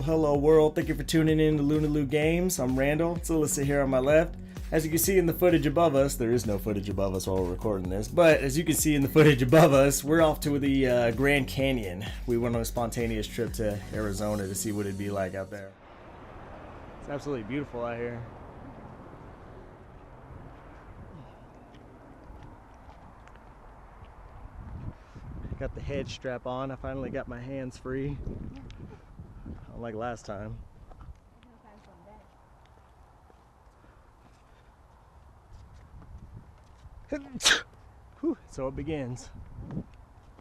Well, hello world, thank you for tuning in to Lunalu Games. I'm Randall, it's Alyssa here on my left. As you can see in the footage above us, there is no footage above us while we're recording this, but as you can see in the footage above us, we're off to the Grand Canyon. We went on a spontaneous trip to Arizona to see what it'd be like out there. It's absolutely beautiful out here. Got the head strap on, I finally got my hands free. Unlike last time. Whew, so it begins.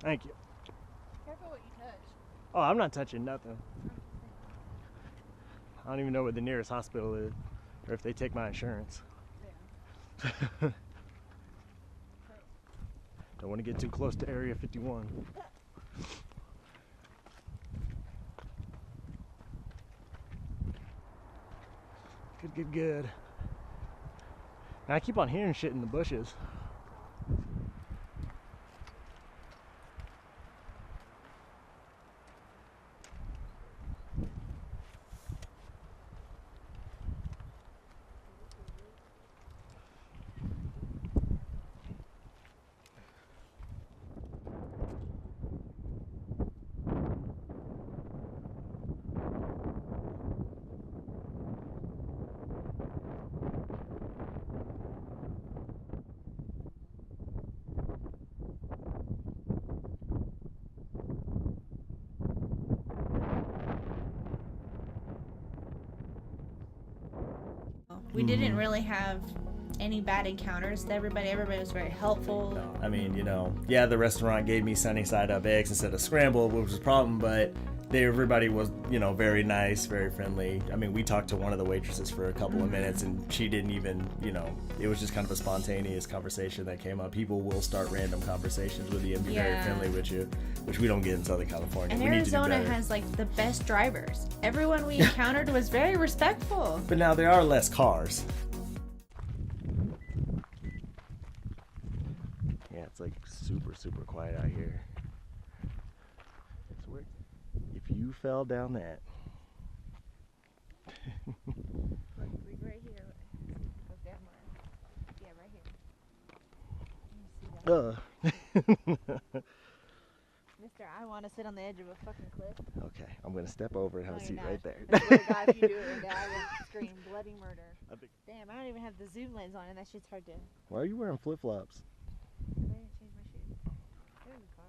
Thank you. Careful what you touch. Oh, I'm not touching nothing. I don't even know where the nearest hospital is, or if they take my insurance. Yeah. Don't want to get too close to Area 51. Good. And I keep on hearing shit in the bushes. We didn't really have any bad encounters with everybody. Everybody was very helpful. No, I mean, yeah, the restaurant gave me sunny side up eggs instead of scrambled, which was a problem, but everybody was, very nice, very friendly. I mean, we talked to one of the waitresses for a couple of minutes, and she didn't even, it was just kind of a spontaneous conversation that came up. People will start random conversations with you and be very friendly with you, which we don't get in Southern California. And Arizona has the best drivers. Everyone we encountered was very respectful. But now there are less cars. Yeah, it's super quiet out here. So if you fell down that. Right here. Yeah, right here. Mister, I want to sit on the edge of a fucking cliff. Okay, I'm gonna step over and have a seat right there. I swear to God, if you do it, I will scream bloody murder. Damn, I don't even have the zoom lens on, and that shit's hard to. Why are you wearing flip-flops? I didn't change my shoes. They're in the car.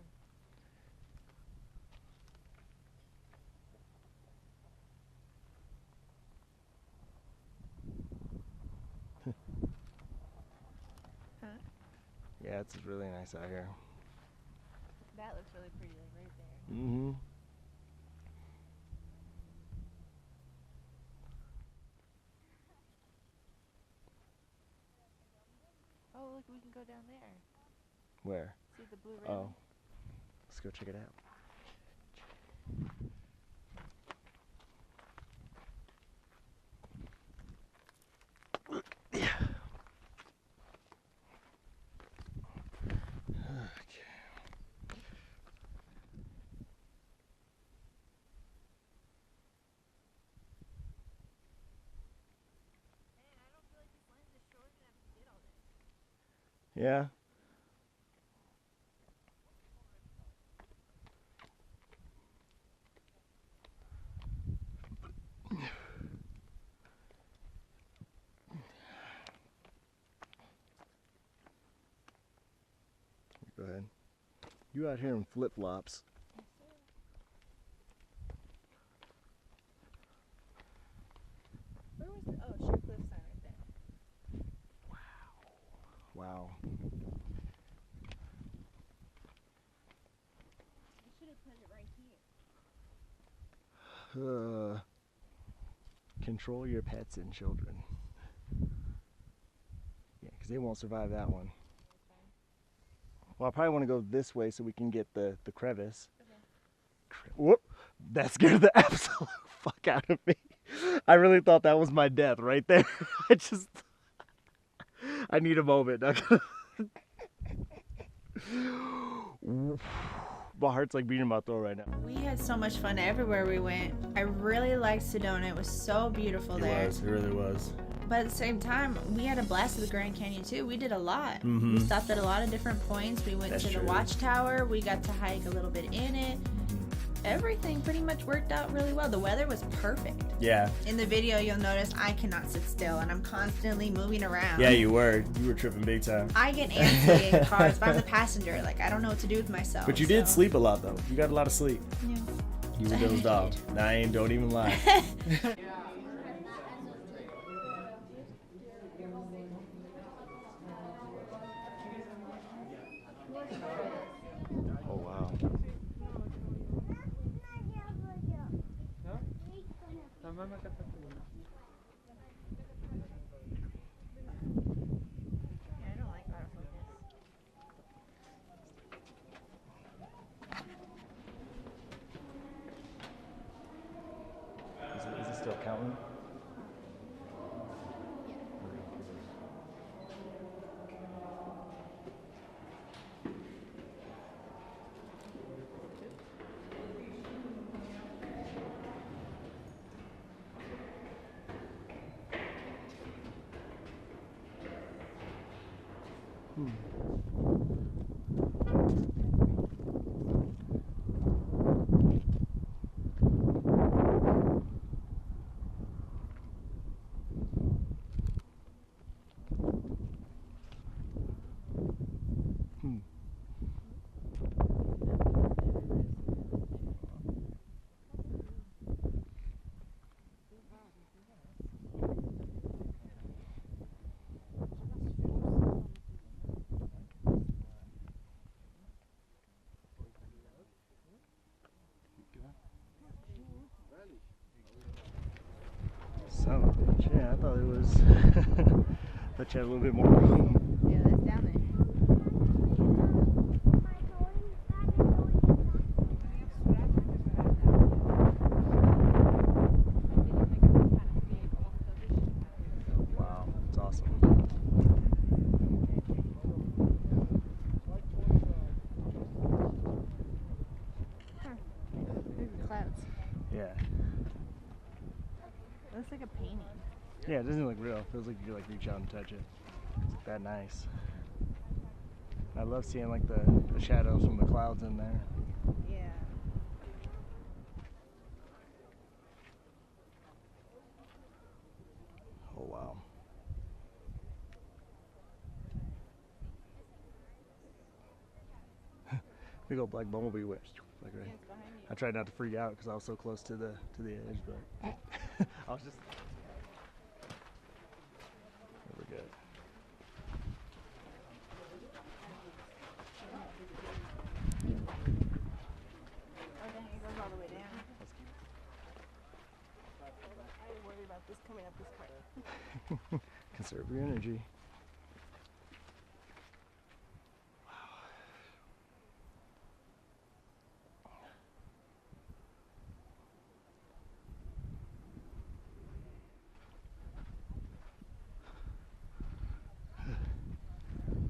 Huh? Yeah, it's really nice out here. That looks really pretty, right there. Mm-hmm. Oh, look, we can go down there. Where? See the blue rim? Oh. Let's go check it out. Yeah. Go ahead. You out here in flip-flops. Where was the Sheer Cliff sign right there? Wow. You should have put it right here. Control your pets and children. Yeah, because they won't survive that one. Well, I probably want to go this way so we can get the crevice. Okay. Whoop! That scared the absolute fuck out of me. I really thought that was my death right there. I need a moment. My heart's like beating in my throat right now. We had so much fun everywhere we went. I really liked Sedona. It was so beautiful there. It really was. But at the same time, we had a blast at the Grand Canyon too. We did a lot. Mm-hmm. We stopped at a lot of different points. We went That's to true. the Watchtower. We got to hike a little bit in it. Everything pretty much worked out really well. The weather was perfect. Yeah. In the video, you'll notice I cannot sit still, and I'm constantly moving around. Yeah, you were tripping big time. I get antsy in cars, but I'm the passenger. Like, I don't know what to do with myself. But you did sleep a lot though. You got a lot of sleep. Yeah. You were dozed off. Don't even lie. Oh wow. I don't like autofocus. Is it still counting? Son of a bitch. Yeah, I thought it was. Thought you had a little bit more room. Yeah, that's down there. Wow, that's awesome. There's the clouds. Yeah. It looks like a painting. Yeah, it doesn't look real. It feels like you could like reach out and touch it. It's that nice. I love seeing like the shadows from the clouds in there. Yeah. Oh wow. Big old black bumblebee went like right. I tried not to freak out because I was so close to the edge, but I was just. We're good. Oh, dang, it goes all the way down. I worry about this coming up this part. Conserve your energy.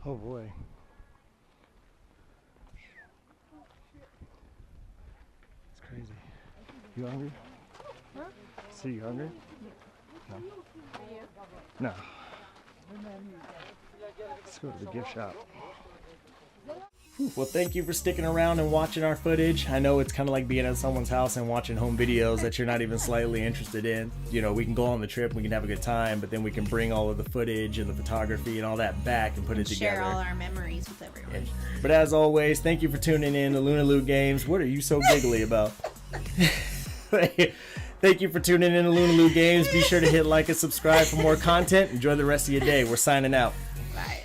Oh boy. It's crazy. You hungry? Huh? See, you hungry? No. No. Let's go to the gift shop. Well, thank you for sticking around and watching our footage. I know it's kind of like being at someone's house and watching home videos that you're not even slightly interested in. You know, we can go on the trip, we can have a good time, but then we can bring all of the footage and the photography and all that back and put it together. Share all our memories with everyone. But as always, thank you for tuning in to Lunalu Games. What are you so giggly about? Thank you for tuning in to Lunalu Games. Be sure to hit like and subscribe for more content. Enjoy the rest of your day. We're signing out. Bye.